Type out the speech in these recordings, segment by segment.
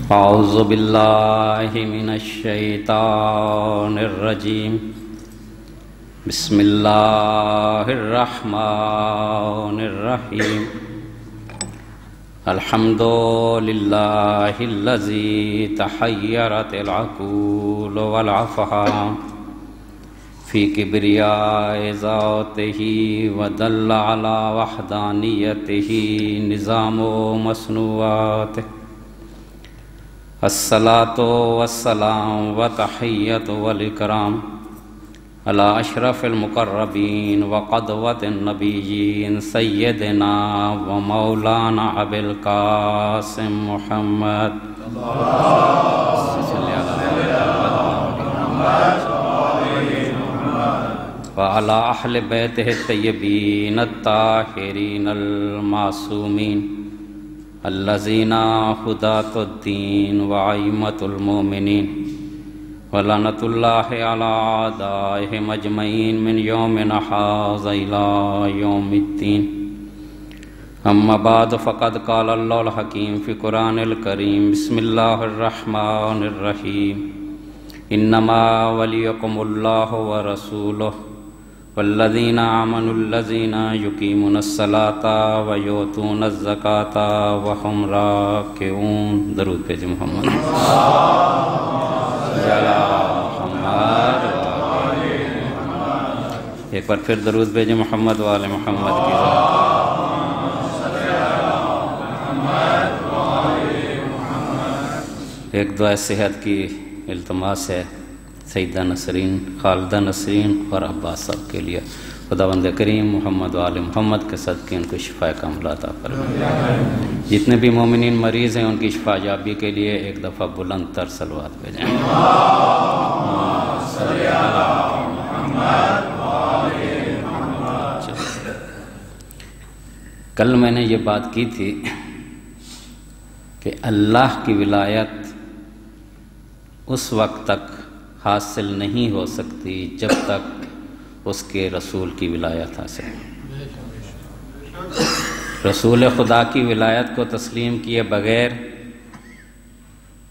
اعوذ باللہ من الشیطان الرجیم بسم اللہ الرحمن الرحیم الحمد للہ الذی تحیرت العقول والافہام فی کبریاء ذاتہ ودل علی وحدانیتہ نظام و مصنوعاتہ الصلاة والسلام وتحیت والاکرام علی اشرف المقربین وقدوۃ النبیین سیدنا و مولانا ابی القاسم محمد وعلی اہل بیتہ الطیبین الطاہرین المعصومین الذین ھداۃ الدین وائمۃ المؤمنین ولعنۃ اللہ علی اعدائہم اجمعین من یومنا ھذا الی یوم الدین اما بعد فقد قال اللہ الحکیم فی قرآن الکریم بسم اللہ الرحمن الرحیم انما ولیکم اللہ ورسولہ والذین آمنوا الذین یقیمون الصلاة ویؤتون الزکاة وہم راکعون۔ درود پیج محمد ایک بار پھر درود پیج محمد وآل محمد کی ذات۔ ایک دعا صحت کی التماس ہے سیدہ نسرین، خالدہ نسرین اور عباس صاحب کے لیے۔ خداوند کریم محمد و آل محمد کے صدقے ان کو شفا کاملہ عطا فرمائے۔ جتنے بھی مومنین مریض ہیں ان کی شفا یابی کے لیے ایک دفعہ بلند تر صلوات بھیجیں۔ کل میں نے یہ بات کی تھی کہ اللہ کی ولایت اس وقت تک حاصل نہیں ہو سکتی جب تک اس کے رسول کی ولایت حاصل ہو۔ رسول خدا کی ولایت کو تسلیم کیے بغیر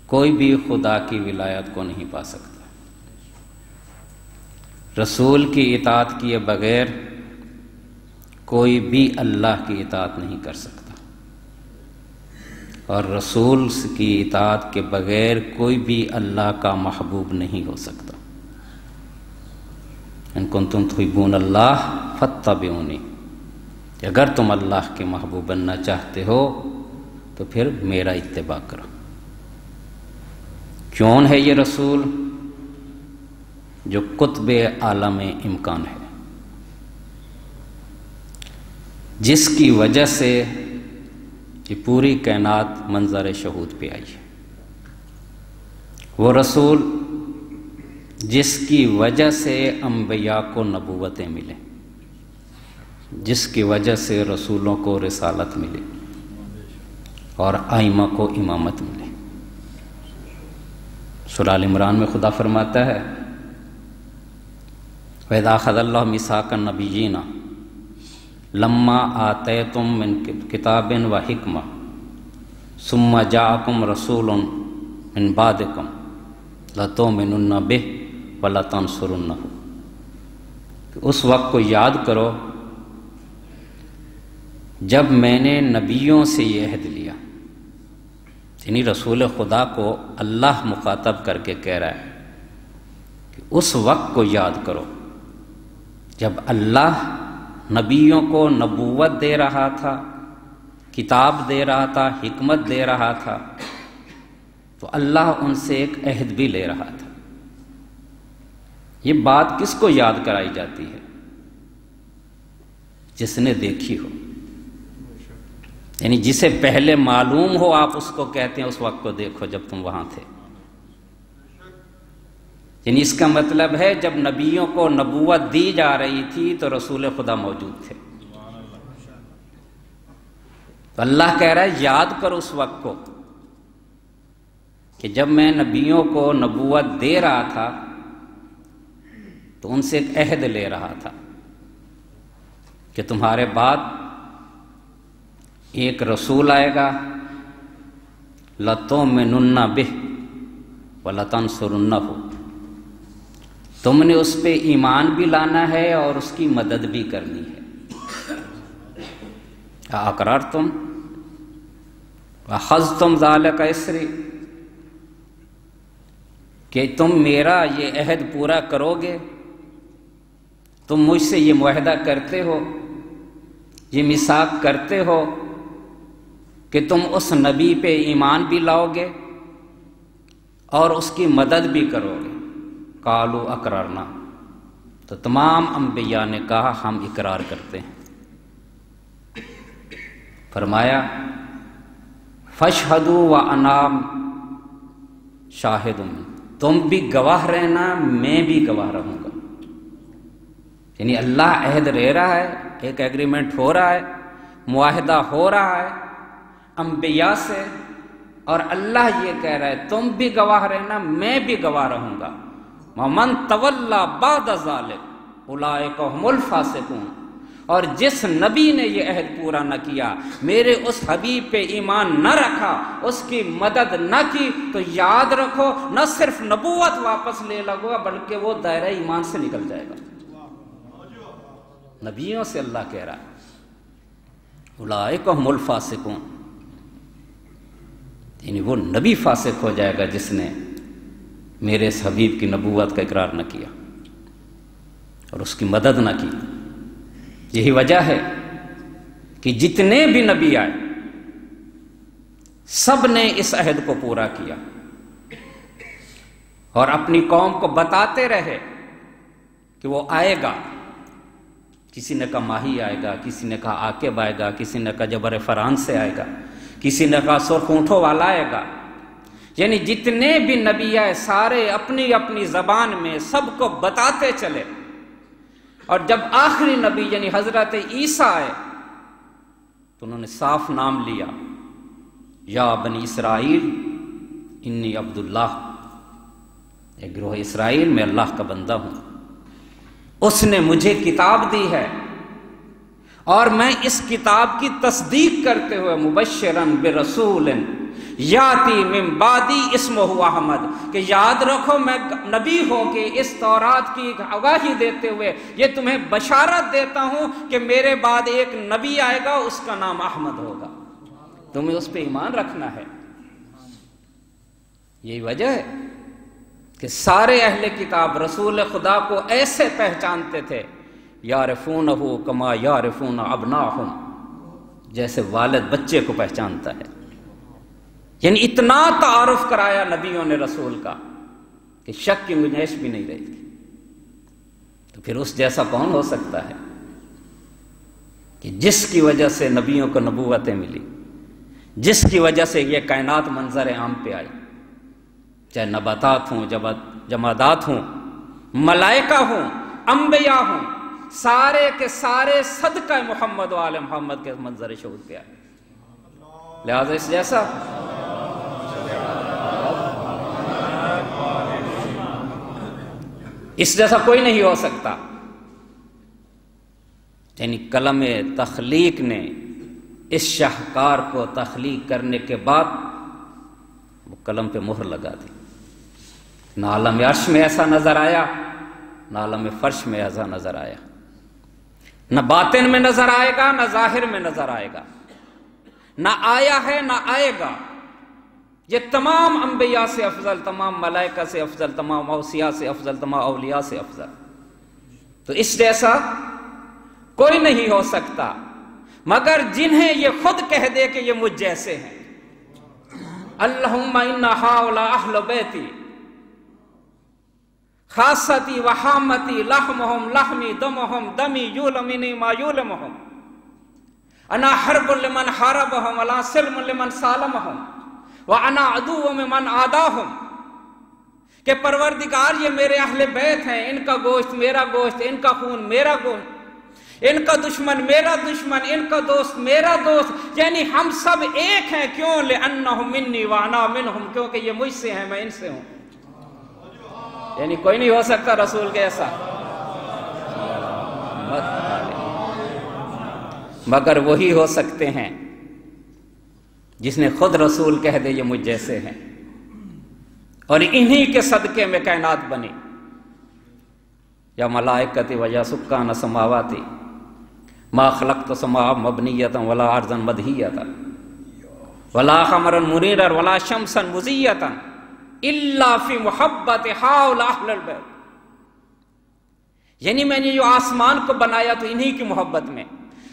کوئی بھی خدا کی ولایت کو نہیں پا سکتا۔ رسول کی اطاعت کیے بغیر کوئی بھی اللہ کی اطاعت نہیں کر سکتا، اور رسول کی اطاعت کے بغیر کوئی بھی اللہ کا محبوب نہیں ہو سکتا۔ ان کنتم تحبون اللہ فاتبعونی، اگر تم اللہ کے محبوب بننا چاہتے ہو تو پھر میرا اتباع کرو۔ کون ہے یہ رسول؟ جو قطب عالم امکان ہے، جس کی وجہ سے یہ پوری کائنات منظر شہود پہ آئی ہے۔ وہ رسول جس کی وجہ سے انبیاء کو نبوتیں ملیں، جس کی وجہ سے رسولوں کو رسالت ملے اور ائمہ کو امامت ملے۔ سورہ آل عمران میں خدا فرماتا ہے وَإِذَا أَخَذَ اللَّهُ مِيثَاقَ النَّبِيِّينَ لما آتیتم من کتاب و حکمہ ثم جاءکم رسول من بعدکم لتؤمنن بہ ولتنصرنہ۔ اس وقت کو یاد کرو جب میں نے نبیوں سے یہ عہد لیا، یعنی رسول خدا کو اللہ مخاطب کر کے کہہ رہا ہے کہ اس وقت کو یاد کرو جب اللہ نبیوں کو نبوت دے رہا تھا، کتاب دے رہا تھا، حکمت دے رہا تھا، تو اللہ ان سے ایک عہد بھی لے رہا تھا۔ یہ بات کس کو یاد کرائی جاتی ہے؟ جس نے دیکھی ہو، یعنی جسے پہلے معلوم ہو آپ اس کو کہتے ہیں اس وقت کو دیکھو جب تم وہاں تھے۔ یعنی اس کا مطلب ہے جب نبیوں کو نبوت دی جا رہی تھی تو رسول خدا موجود تھے۔ تو اللہ کہہ رہا ہے یاد کرو اس وقت کو کہ جب میں نبیوں کو نبوت دے رہا تھا تو ان سے ایک عہد لے رہا تھا کہ تمہارے بعد ایک رسول آئے گا، لَتُؤْمِنُنَّ بِهِ وَلَتَنْصُرُنَّهُ، تم نے اس پہ ایمان بھی لانا ہے اور اس کی مدد بھی کرنی ہے۔ اقررتم وَأَخَذْتُمْ ذَلِكَ إِصْرِي، کہ تم میرا یہ عہد پورا کرو گے، تم مجھ سے یہ معاہدہ کرتے ہو، یہ میثاق کرتے ہو کہ تم اس نبی پہ ایمان بھی لاؤ گے اور اس کی مدد بھی کرو گے۔ قالوا اقررنا، تو تمام انبیاء نے کہا ہم اقرار کرتے ہیں۔ فرمایا فاشہدوا وَأَنَا شاہد، تم بھی گواہ رہنا، میں بھی گواہ رہوں گا۔ یعنی اللہ عہد لے رہا ہے، ایک ایگریمنٹ ہو رہا ہے، معاہدہ ہو رہا ہے انبیاء سے، اور اللہ یہ کہہ رہا ہے تم بھی گواہ رہنا، میں بھی گواہ رہوں گا۔ وَمَن تَوَلَّى بَعْدَ ذَلِكَ أُولَٰئِكَ هُمُ الْفَاسِقُونَ، اور جس نبی نے یہ عہد پورا نہ کیا، میرے اس حبیب پہ ایمان نہ رکھا، اس کی مدد نہ کی، تو یاد رکھو نہ صرف نبوت واپس لے لگا بلکہ وہ دائرہ ایمان سے نکل جائے گا۔ نبیوں سے اللہ کہہ رہا ہے اولئک ھم الفاسقون، یعنی وہ نبی فاسق ہو جائے گا جس نے میرے اس حبیب کی نبوت کا اقرار نہ کیا اور اس کی مدد نہ کی۔ یہی وجہ ہے کہ جتنے بھی نبی آئے سب نے اس عہد کو پورا کیا اور اپنی قوم کو بتاتے رہے کہ وہ آئے گا۔ کسی نے کہا ماہی آئے گا، کسی نے کہا عاقب آئے گا، کسی نے کہا جبر فران سے آئے گا، کسی نے کہا سرخ اونٹوں والا آئے گا۔ یعنی جتنے بھی نبی آئے سارے اپنی اپنی زبان میں سب کو بتاتے چلے، اور جب آخری نبی یعنی حضرت عیسیٰ آئے تو انہوں نے صاف نام لیا، یا بنی اسرائیل انی عبداللہ، ایک گروہ اسرائیل میں اللہ کا بندہ ہوں، اس نے مجھے کتاب دی ہے اور میں اس کتاب کی تصدیق کرتے ہوئے مبشراً برسول یاتی من بعدی اسمہ احمد، کہ یاد رکھو میں نبی ہو کے اس تورات کی گواہی دیتے ہوئے یہ تمہیں بشارت دیتا ہوں کہ میرے بعد ایک نبی آئے گا، اس کا نام احمد ہوگا، تمہیں اس پہ ایمان رکھنا ہے۔ یہی وجہ ہے کہ سارے اہل کتاب رسول خدا کو ایسے پہچانتے تھے، یعرفونہ کما یعرفون ابناہم، جیسے والد بچے کو پہچانتا ہے۔ یعنی اتنا تعارف کرایا نبیوں نے رسول کا کہ شک کی گنجائش بھی نہیں رہی تھی۔ تو پھر اس جیسا کون ہو سکتا ہے کہ جس کی وجہ سے نبیوں کو نبوتیں ملی، جس کی وجہ سے یہ کائنات منظر عام پہ آئی، چاہے نباتات ہوں، جمادات ہوں، ملائکہ ہوں، انبیاء ہوں، سارے کے سارے صدقہ محمد و آل محمد کے منظر شہود پہ آئے۔ لہذا اس جیسا کوئی نہیں ہو سکتا۔ یعنی کلم تخلیق نے اس شاہکار کو تخلیق کرنے کے بعد وہ قلم پہ مہر لگا دی۔ نہ عالم عرش میں ایسا نظر آیا، نہ عالم فرش میں ایسا نظر آیا، نہ باطن میں نظر آئے گا، نہ ظاہر میں نظر آئے گا، نہ آیا ہے نہ آئے گا۔ یہ تمام انبیاء سے افضل، تمام ملائکہ سے افضل، تمام اوصیاء سے افضل، تمام اولیاء سے افضل۔ تو اس جیسا کوئی نہیں ہو سکتا مگر جنہیں یہ خود کہہ دے کہ یہ مجھ جیسے ہیں۔ اللہم ان ہؤلاء اہل بیتی خاصتی وحامتی، لحمہم لحمی دمہم دمی، یولمنی ما یولمہم، انا حرب لمن حاربہم ولا سلم لمن سالمہم وانا عدو من عاداہم، کہ پروردگار یہ میرے اہل بیت ہیں، ان کا گوشت میرا گوشت، ان کا خون میرا گوشت، ان کا دشمن میرا دشمن، ان کا دوست میرا دوست، یعنی ہم سب ایک ہیں۔ کیوں؟ لأنہم منی وانا منہم، کیونکہ یہ مجھ سے ہیں میں ان سے ہوں۔ یعنی کوئی نہیں ہو سکتا رسول کے ایسا۔ مگر وہی ہو سکتے ہیں جس نے خود رسول کہہ دے یہ مجھ جیسے ہیں، اور انہی کے صدقے میں کائنات بنی۔ یا ملائکتی و یا سکان سماواتی ما خلقت سماء مبنیتا ولا ارضا مدہیتا ولا قمرا منیرا ولا شمسا مضیتا الا فی محبت حول اہل البیت۔ یعنی میں نے جو آسمان کو بنایا تو انہی کی محبت میں،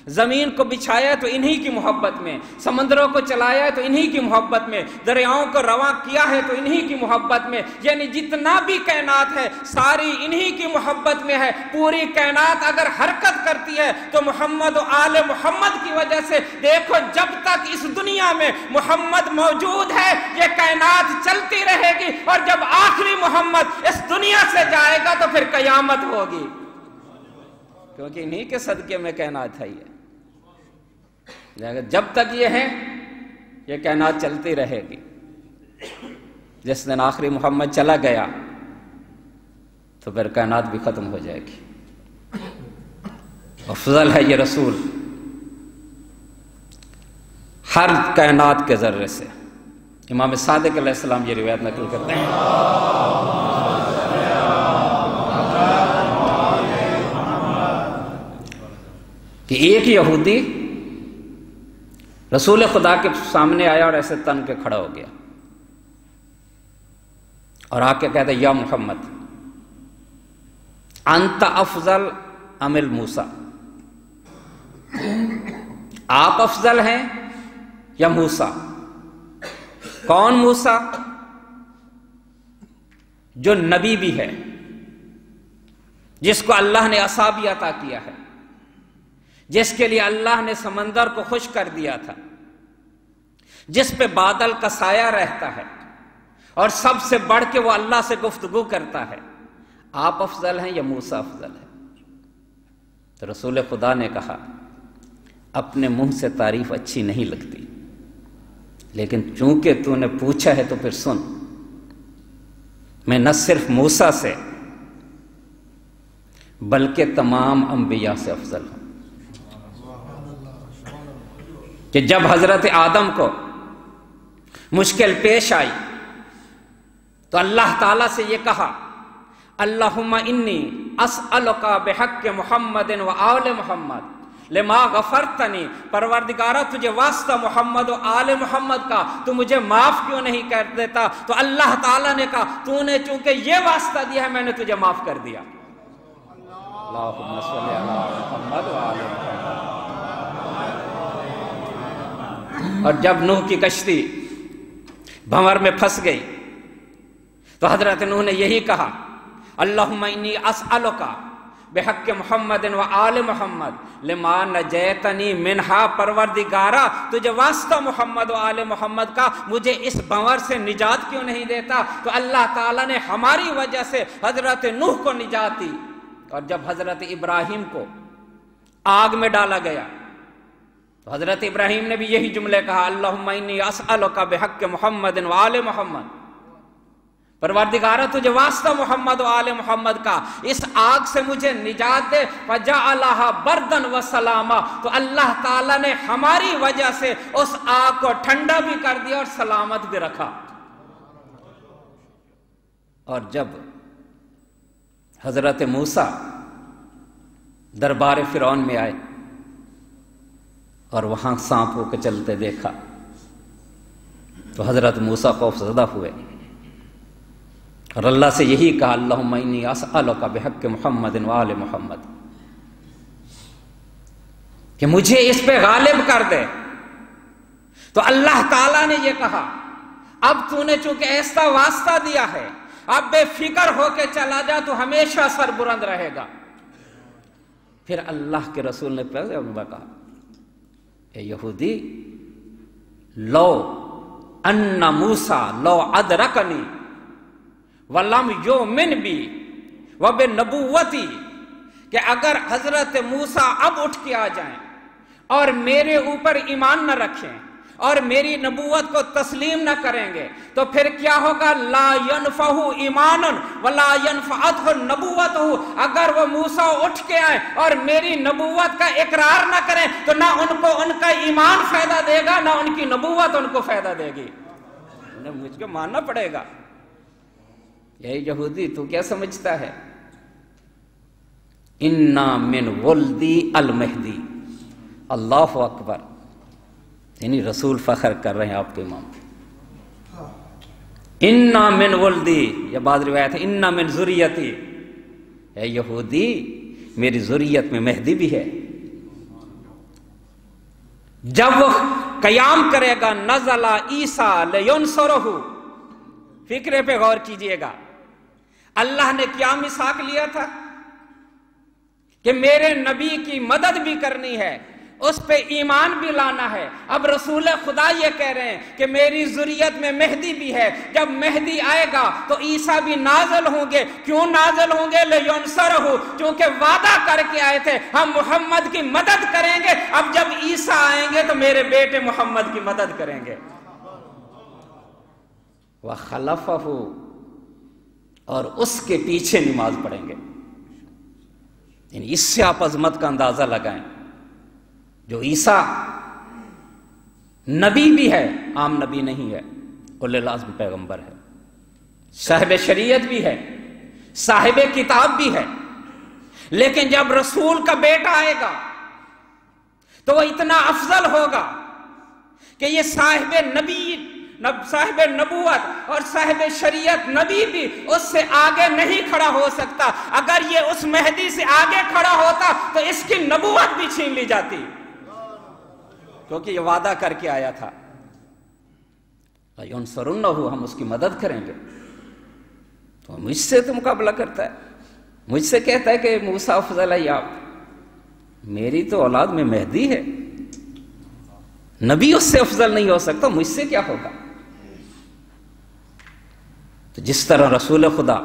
زمین کو بچھایا تو انہی کی محبت میں، سمندروں کو چلایا تو انہی کی محبت میں، دریاؤں کو رواں کیا ہے تو انہی کی محبت میں، یعنی جتنا بھی کائنات ہے ساری انہی کی محبت میں ہے۔ پوری کائنات اگر حرکت کرتی ہے تو محمد و آل محمد کی وجہ سے۔ دیکھو جب تک اس دنیا میں محمد موجود ہے یہ کائنات چلتی رہے گی، اور جب آخری محمد اس دنیا سے جائے گا تو پھر قیامت ہوگی، کیونکہ انہی کے صدقے میں کائنات ہے یہ۔ جب تک یہ ہے یہ کائنات چلتی رہے گی۔ جس دن آخری محمد چلا گیا تو پھر کائنات بھی ختم ہو جائے گی۔ افضل ہے یہ رسول ہر کائنات کے ذرے سے۔ امام صادق علیہ السلام یہ روایت نقل کرتے ہیں کہ ایک یہودی رسول خدا کے سامنے آیا اور ایسے تن کے کھڑا ہو گیا اور آ کے کہتا یا محمد انت افضل ام موسیٰ، آپ افضل ہیں یا موسیٰ؟ کون موسیٰ؟ جو نبی بھی ہے، جس کو اللہ نے عصا بھی عطا کیا ہے، جس کے لیے اللہ نے سمندر کو خشک کر دیا تھا، جس پہ بادل کا سایہ رہتا ہے، اور سب سے بڑھ کے وہ اللہ سے گفتگو کرتا ہے۔ آپ افضل ہیں یا موسیٰ افضل ہے؟ تو رسول خدا نے کہا اپنے منہ سے تعریف اچھی نہیں لگتی، لیکن چونکہ تو نے پوچھا ہے تو پھر سن، میں نہ صرف موسیٰ سے بلکہ تمام انبیاء سے افضل ہوں۔ کہ جب حضرت آدم کو مشکل پیش آئی تو اللہ تعالیٰ سے یہ کہا اللہم انی اسألک بحق محمد و آل محمد لما غفرتنی، پروردگارہ تجھے واسطہ محمد و آل محمد کا تو مجھے معاف کیوں نہیں کر دیتا؟ تو اللہ تعالیٰ نے کہا تو نے چونکہ یہ واسطہ دیا ہے میں نے تجھے معاف کر دیا۔ اللہم صلی علی محمد و آل محمد۔ اور جب نوح کی کشتی بھنور میں پھنس گئی تو حضرت نوح نے یہی کہا اللہم انی اسألک بحق محمد و آل محمد لما نجیتنی منہا، پروردگارہ تجھے واسطہ محمد و آل محمد کا مجھے اس بھنور سے نجات کیوں نہیں دیتا؟ تو اللہ تعالیٰ نے ہماری وجہ سے حضرت نوح کو نجات دی۔ اور جب حضرت ابراہیم کو آگ میں ڈالا گیا تو حضرت ابراہیم نے بھی یہی جملے کہا اللہم انی اسألک بحق محمد و آل محمد، پروردگارہ تجھے واسطہ محمد و آل محمد کا اس آگ سے مجھے نجات دے۔ فجعلها بردن و سلاما، تو اللہ تعالیٰ نے ہماری وجہ سے اس آگ کو ٹھنڈا بھی کر دیا اور سلامت بھی رکھا۔ اور جب حضرت موسیٰ دربار فرعون میں آئے اور وہاں سانپوں کو چلتے دیکھا تو حضرت موسیٰ خوف زدہ ہوئے اور اللہ سے یہی کہا اللہم انی اسألک بحق محمد و آل محمد کہ مجھے اس پہ غالب کر دے۔ تو اللہ تعالیٰ نے یہ کہا اب تو نے چونکہ ایسا واسطہ دیا ہے اب بے فکر ہو کے چلا جا تو ہمیشہ سر بلند رہے گا۔ پھر اللہ کے رسول نے کہا اے یہودی لو ان موسیٰ لو ادرکنی وَلَمْ يُؤْمِنْ بِي وَبِنَبُوَّتِي، کہ اگر حضرت موسیٰ اب اٹھ کے آ جائیں اور میرے اوپر ایمان نہ رکھیں اور میری نبوت کو تسلیم نہ کریں گے تو پھر کیا ہوگا؟ لا ينفعہ ایمان ولا ينفعتہ نبوتہ، اگر وہ موسیٰ اٹھ کے آئے اور میری نبوت کا اقرار نہ کریں تو نہ ان کو ان کا ایمان فائدہ دے گا، نہ ان کی نبوت ان کو فائدہ دے گی، انہیں مجھ کو ماننا پڑے گا۔ یہ یہودی تو کیا سمجھتا ہے؟ انا من ولدی المہدی، اللہ اکبر، یعنی رسول فخر کر رہے ہیں آپ کے امام پہ، انا من ولدی، یہ بعض روایت ہے انا من ذریتی، اے یہودی میری ذریت میں مہدی بھی ہے۔ جب وہ قیام کرے گا نزل عیسیٰ لینصرہ، فکرے پہ غور کیجئے گا، اللہ نے کیا میثاق لیا تھا کہ میرے نبی کی مدد بھی کرنی ہے، اس پہ ایمان بھی لانا ہے۔ اب رسول خدا یہ کہہ رہے ہیں کہ میری ذریت میں مہدی بھی ہے، جب مہدی آئے گا تو عیسیٰ بھی نازل ہوں گے۔ کیوں نازل ہوں گے؟ لینصرہ، چونکہ وعدہ کر کے آئے تھے ہم محمد کی مدد کریں گے، اب جب عیسیٰ آئیں گے تو میرے بیٹے محمد کی مدد کریں گے۔ وَخَلَفَهُ، اور اس کے پیچھے نماز پڑھیں گے۔ یعنی اس سے آپ عظمت کا اندازہ لگائیں، جو عیسیٰ نبی بھی ہے، عام نبی نہیں ہے، اولو العزم پیغمبر ہے، صاحب شریعت بھی ہے، صاحب کتاب بھی ہے، لیکن جب رسول کا بیٹا آئے گا تو وہ اتنا افضل ہوگا کہ یہ صاحب نبوت اور صاحب شریعت نبی بھی اس سے آگے نہیں کھڑا ہو سکتا۔ اگر یہ اس مہدی سے آگے کھڑا ہوتا تو اس کی نبوت بھی چھین لی جاتی، کیونکہ یہ وعدہ کر کے آیا تھا لَيَنْصُرُنَّهُ، ہم اس کی مدد کریں گے۔ تو مجھ سے تو مقابلہ کرتا ہے، مجھ سے کہتا ہے کہ موسیٰ افضل ہے، آپ میری تو اولاد میں مہدی ہے، نبی اس سے افضل نہیں ہو سکتا، مجھ سے کیا ہوگا؟ تو جس طرح رسول خدا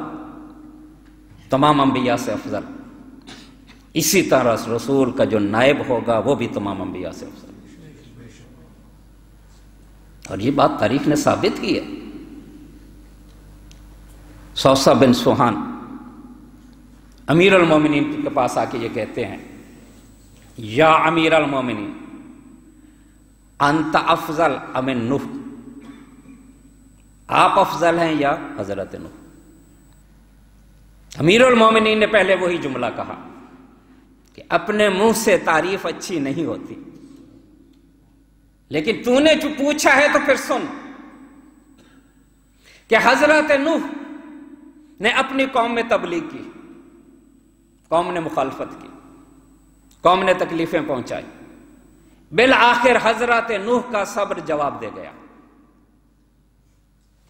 تمام انبیاء سے افضل، اسی طرح رسول کا جو نائب ہوگا وہ بھی تمام انبیاء سے افضل، اور یہ بات تاریخ نے ثابت کی ہے۔ صوصہ بن سوہان امیر المومنین کے پاس آ کے یہ کہتے ہیں، یا امیر المومنین انت افضل ام نوح، آپ افضل ہیں یا حضرت نوح؟ امیر المومنین نے پہلے وہی جملہ کہا کہ اپنے منہ سے تعریف اچھی نہیں ہوتی، لیکن تو نے جو پوچھا ہے تو پھر سن کہ حضرت نوح نے اپنی قوم میں تبلیغ کی، قوم نے مخالفت کی، قوم نے تکلیفیں پہنچائی، بالآخر حضرت نوح کا صبر جواب دے گیا،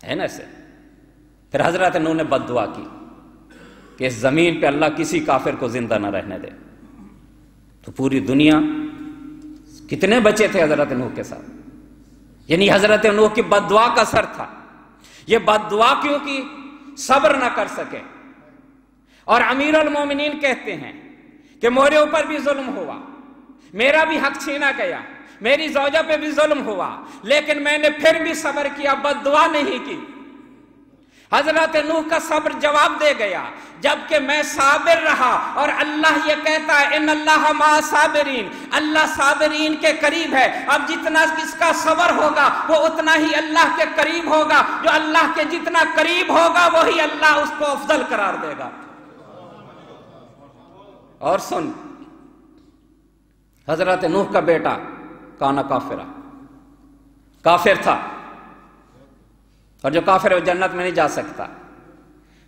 ہے نا ایسے؟ پھر حضرت نوح نے بد دعا کی کہ اس زمین پہ اللہ کسی کافر کو زندہ نہ رہنے دے۔ تو پوری دنیا کتنے بچے تھے حضرت نوح کے ساتھ؟ یعنی حضرت نوح کی بد دعا کا اثر تھا۔ یہ بد دعا کیوں کی؟ صبر نہ کر سکے۔ اور امیر المومنین کہتے ہیں کہ میرے اوپر بھی ظلم ہوا، میرا بھی حق چھینا گیا، میری زوجہ پہ بھی ظلم ہوا، لیکن میں نے پھر بھی صبر کیا، بد دعا نہیں کی۔ حضرت نوح کا صبر جواب دے گیا، جبکہ میں صابر رہا، اور اللہ یہ کہتا ہے ان اللہ مع صابرین، اللہ صابرین کے قریب ہے۔ اب جتنا اس کا صبر ہوگا وہ اتنا ہی اللہ کے قریب ہوگا، جو اللہ کے جتنا قریب ہوگا وہی اللہ اس کو افضل قرار دے گا۔ اور سن، حضرت نوح کا بیٹا کانا کافرہ، کافر تھا، اور جو کافر ہے وہ جنت میں نہیں جا سکتا،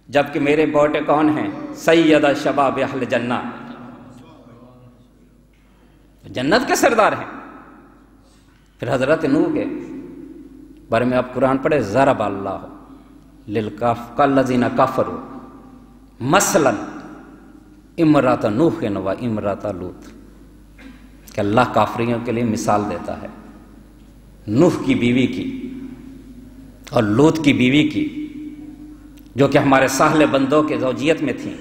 جبکہ میرے بیٹے کون ہیں؟ سید شباب اہل جنہ، جنت کے سردار ہیں۔ پھر حضرت نوح کے بارے میں آپ قرآن پڑھے، ضرب اللہ للذین کفروا مثلا امرأۃ نوح و امرأۃ لوط، کہ اللہ کافریوں کے لیے مثال دیتا ہے نوح کی بیوی کی اور لوط کی بیوی کی، جو کہ ہمارے ساحل بندوں کے زوجیت میں تھیں،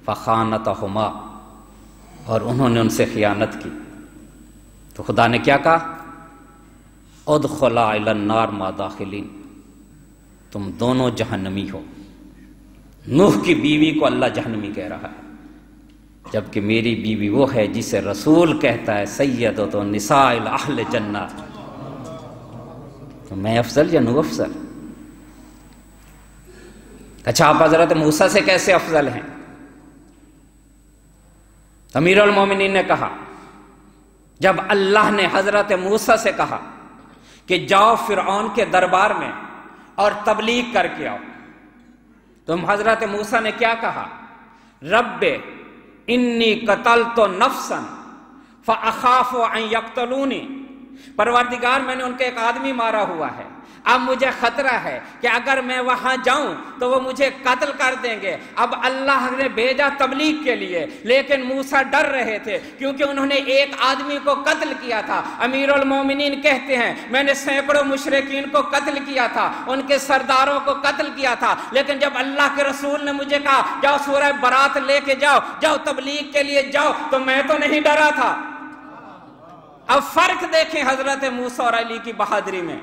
فخانتہما، اور انہوں نے ان سے خیانت کی۔ تو خدا نے کیا کہا؟ ادخلا الی النار ما داخلین، تم دونوں جہنمی ہو۔ نوح کی بیوی کو اللہ جہنمی کہہ رہا ہے، جبکہ میری بیوی وہ ہے جسے رسول کہتا ہے سیدۃ النساء اہل جنہ۔ تو میں افضل یا نوح افضل؟ اچھا آپ حضرت موسیٰ سے کیسے افضل ہیں؟ امیر المومنین نے کہا جب اللہ نے حضرت موسیٰ سے کہا کہ جاؤ فرعون کے دربار میں اور تبلیغ کر کے آؤ، تو حضرت موسیٰ نے کیا کہا؟ رب انی قتلت نفسا فاخاف ان یقتلونی، پروردگار میں نے ان کے ایک آدمی مارا ہوا ہے، اب مجھے خطرہ ہے کہ اگر میں وہاں جاؤں تو وہ مجھے قتل کر دیں گے۔ اب اللہ نے بھیجا تبلیغ کے لیے، لیکن موسیٰ ڈر رہے تھے کیونکہ انہوں نے ایک آدمی کو قتل کیا تھا۔ امیر المومنین کہتے ہیں میں نے سینکڑوں مشرکین کو قتل کیا تھا، ان کے سرداروں کو قتل کیا تھا، لیکن جب اللہ کے رسول نے مجھے کہا جاؤ سورہ برات لے کے جاؤ تبلیغ کے لیے جاؤ، تو میں تو نہیں ڈرا تھا۔ اب فرق دیکھیں حضرت موسیٰ اور علی کی بہادری میں۔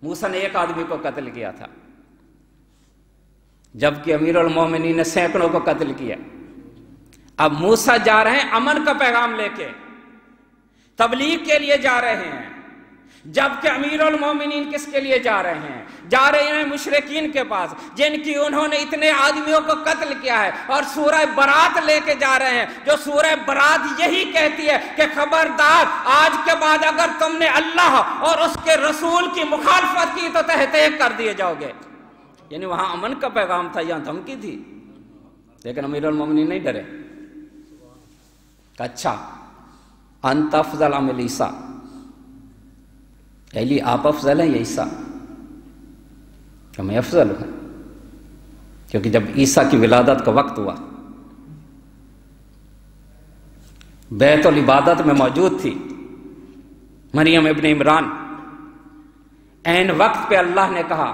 موسیٰ نے ایک آدمی کو قتل کیا تھا، جبکہ امیر المومنین نے سینکڑوں کو قتل کیا۔ اب موسیٰ جا رہے ہیں امن کا پیغام لے کے، تبلیغ کے لیے جا رہے ہیں، جبکہ امیر المومنین کس کے لیے جا رہے ہیں؟ جا رہے ہیں مشرکین کے پاس جن کی انہوں نے اتنے آدمیوں کو قتل کیا ہے، اور سورہ برات لے کے جا رہے ہیں، جو سورہ برات یہی کہتی ہے کہ خبردار آج کے بعد اگر تم نے اللہ اور اس کے رسول کی مخالفت کی تو تہہ تیگ کر دیے جاؤ گے۔ یعنی وہاں امن کا پیغام تھا، یہاں دھمکی تھی، لیکن امیر المومنین نہیں ڈرے۔ اچھا انت افضل ام عیسیٰ، علی آپ افضل ہیں یا عیسیٰ؟ کہ میں افضل ہوں، کیونکہ جب عیسیٰ کی ولادت کا وقت ہوا بیت العبادت میں موجود تھی مریم ابن عمران، عین وقت پہ اللہ نے کہا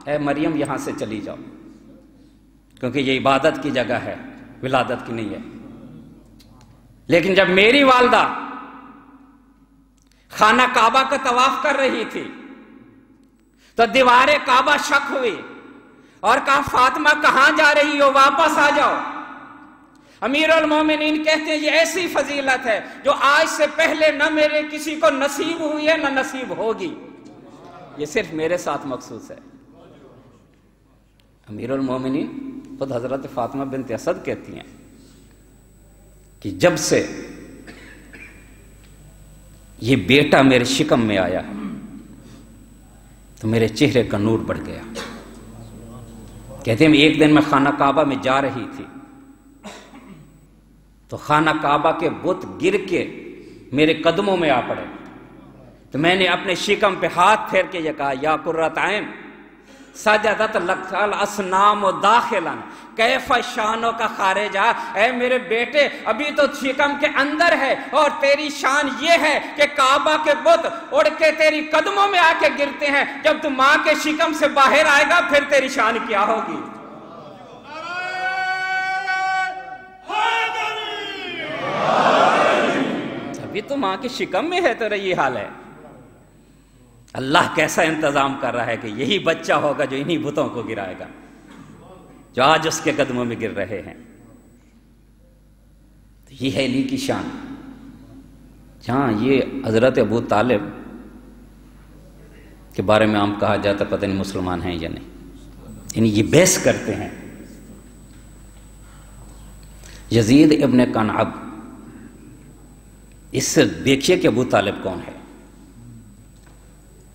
اے مریم یہاں سے چلی جاؤ، کیونکہ یہ عبادت کی جگہ ہے، ولادت کی نہیں ہے۔ لیکن جب میری والدہ خانہ کعبہ کا طواف کر رہی تھی تو دیوار کعبہ شک ہوئی اور کہا فاطمہ کہاں جا رہی ہو، واپس آ جاؤ۔ امیر المومنین کہتے ہیں یہ ایسی فضیلت ہے جو آج سے پہلے نہ میرے کسی کو نصیب ہوئی ہے نہ نصیب ہوگی، یہ صرف میرے ساتھ مخصوص ہے۔ امیر المومنین خود حضرت فاطمہ بنت اسد کہتی ہیں کہ جب سے یہ بیٹا میرے شکم میں آیا تو میرے چہرے کا نور بڑھ گیا۔ کہتے ہیں ایک دن میں خانہ کعبہ میں جا رہی تھی تو خانہ کعبہ کے بت گر کے میرے قدموں میں آ پڑے، تو میں نے اپنے شکم پہ ہاتھ پھیر کے یہ کہا یا قرۃ عین سجدت لک الاصنام داخلا کیف شانوں کا خارجہ، اے میرے بیٹے ابھی تو شکم کے اندر ہے اور تیری شان یہ ہے کہ کعبہ کے بت اڑ کے تیری قدموں میں آ کے گرتے ہیں، جب تو ماں کے شکم سے باہر آئے گا پھر تیری شان کیا ہوگی۔ ابھی تو ماں کے شکم میں ہے تو یہ حال ہے۔ اللہ کیسا انتظام کر رہا ہے کہ یہی بچہ ہوگا جو انہی بتوں کو گرائے گا جو آج اس کے قدموں میں گر رہے ہیں۔ تو یہ ہے علی کی شان۔ جہاں یہ حضرت ابو طالب کے بارے میں عام کہا جاتا پتہ نہیں مسلمان ہیں یا نہیں، یعنی یہ بحث کرتے ہیں۔ یزید ابن کنعب، اس سے دیکھیے کہ ابو طالب کون ہے۔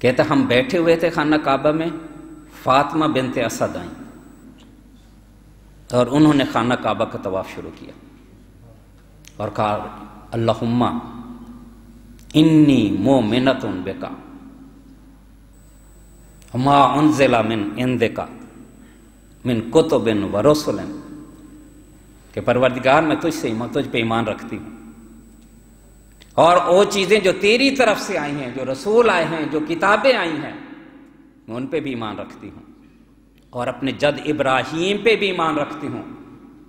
کہتا ہم بیٹھے ہوئے تھے خانہ کعبہ میں، فاطمہ بنت اسد آئیں اور انہوں نے خانہ کعبہ کا طواف شروع کیا اور کہا اللہم انی مومنۃ بک ما انزل من عندک من کتب و رسل، کہ پروردگار میں تجھ پہ ایمان رکھتی ہوں اور وہ چیزیں جو تیری طرف سے آئی ہیں، جو رسول آئے ہیں، جو کتابیں آئی ہیں، میں ان پہ بھی ایمان رکھتی ہوں اور اپنے جد ابراہیم پہ بھی ایمان رکھتی ہوں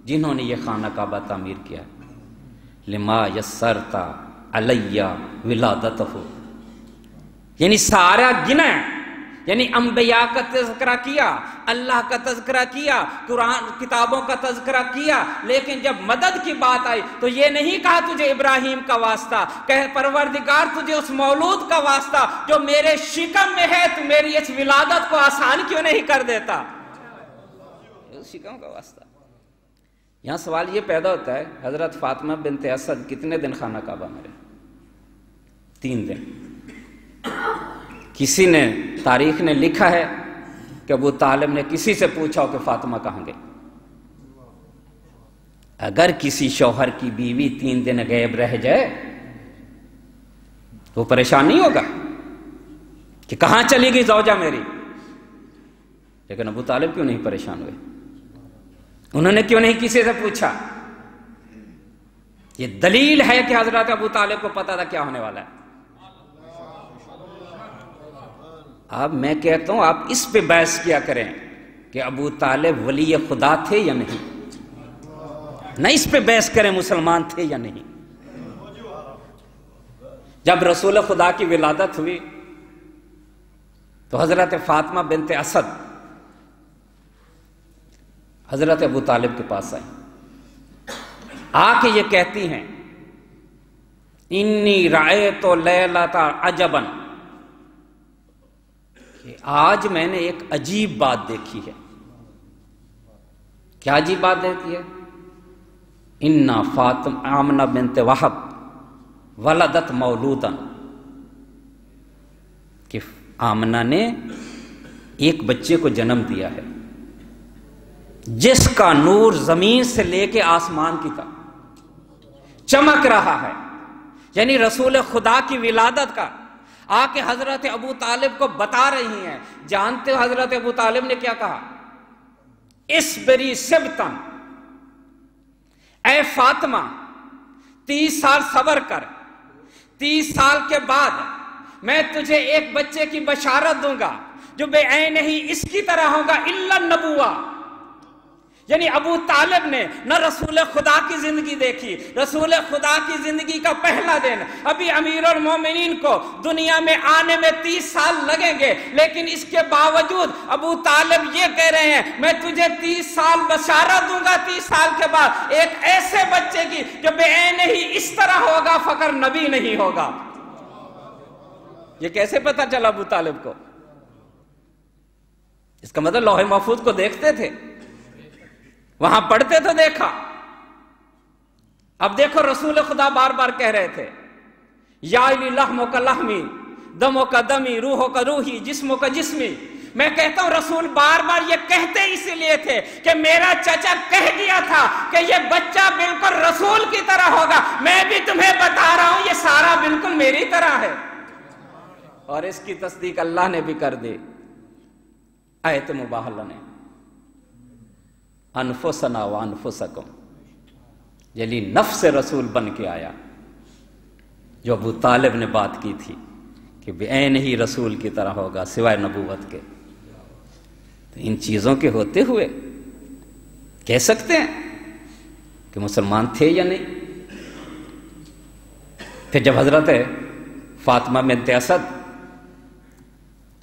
جنہوں نے یہ خانہ کعبہ تعمیر کیا۔ لما یسرت علی ولادتہ، یعنی سارا گنا ہے، یعنی انبیاء کا تذکرہ کیا، اللہ کا تذکرہ کیا، قرآن کتابوں کا تذکرہ کیا، لیکن جب مدد کی بات آئی تو یہ نہیں کہا تجھے ابراہیم کا واسطہ، کہ پروردگار تجھے اس مولود کا واسطہ جو میرے شکم میں ہے، تو میری اس ولادت کو آسان کیوں نہیں کر دیتا؟ شکم کا واسطہ۔ یہاں سوال یہ پیدا ہوتا ہے، حضرت فاطمہ بنت اسد کتنے دن خانہ کعبہ میں رہے؟ 3 دن۔ کسی نے تاریخ نے لکھا ہے کہ ابو طالب نے کسی سے پوچھا ہو کہ فاطمہ کہاں گئی۔ اگر کسی شوہر کی بیوی 3 دن غائب رہ جائے تو پریشان نہیں ہوگا کہ کہاں چلی گئی زوجہ میری؟ لیکن ابو طالب کیوں نہیں پریشان ہوئے؟ انہوں نے کیوں نہیں کسی سے پوچھا؟ یہ دلیل ہے کہ حضرت ابو طالب کو پتا تھا کیا ہونے والا ہے۔ اب میں کہتا ہوں آپ اس پہ بحث کیا کریں کہ ابو طالب ولی خدا تھے یا نہیں، نہ اس پہ بحث کریں مسلمان تھے یا نہیں۔ جب رسول خدا کی ولادت ہوئی تو حضرت فاطمہ بنت اسد حضرت ابو طالب کے پاس آئی، آ کے یہ کہتی ہیں انی رأیت لیلۃ عجبا، کہ آج میں نے ایک عجیب بات دیکھی ہے۔ کیا عجیب بات دیکھی ہے؟ انا فاطمہ آمنہ بنت وہب ولدت مولودا، کہ آمنہ نے ایک بچے کو جنم دیا ہے جس کا نور زمین سے لے کے آسمان کی طرف چمک رہا ہے، یعنی رسول خدا کی ولادت کا آ کے حضرت ابو طالب کو بتا رہی ہیں۔ جانتے ہو حضرت ابو طالب نے کیا کہا؟ اصبری صبتن، اے فاطمہ 30 سال صبر کر، 30 سال کے بعد میں تجھے ایک بچے کی بشارت دوں گا جو بے عین ہی اس کی طرح ہوگا الا النبوہ۔ یعنی ابو طالب نے نہ رسول خدا کی زندگی دیکھی، رسول خدا کی زندگی کا پہلا دن، ابھی امیر المومنین کو دنیا میں آنے میں 30 سال لگیں گے، لیکن اس کے باوجود ابو طالب یہ کہہ رہے ہیں میں تجھے 30 سال بشارت دوں گا 30 سال کے بعد ایک ایسے بچے کی جو بے عین ہی اس طرح ہوگا، فقر نبی نہیں ہوگا۔ یہ کیسے پتا چلا ابو طالب کو؟ اس کا مطلب لوح محفوظ کو دیکھتے تھے، وہاں پڑھتے تو دیکھا۔ اب دیکھو رسول خدا بار بار کہہ رہے تھے یا علی لحموں کا لحمی، دموں کا دمی، روحوں کا روحی، جسموں کا جسمی۔ میں کہتا ہوں رسول بار بار یہ کہتے اسی لیے تھے کہ میرا چچا کہہ دیا تھا کہ یہ بچہ بالکل رسول کی طرح ہوگا، میں بھی تمہیں بتا رہا ہوں یہ سارا بالکل میری طرح ہے، اور اس کی تصدیق اللہ نے بھی کر دی۔ آیت مباہلہ نے انفسنا و انفسکم، یعنی نفس رسول بن کے آیا، جو ابو طالب نے بات کی تھی کہ بے عین ہی رسول کی طرح ہوگا سوائے نبوت کے۔ تو ان چیزوں کے ہوتے ہوئے کہہ سکتے ہیں کہ مسلمان تھے یا نہیں؟ پھر جب حضرت فاطمہ بنت اسد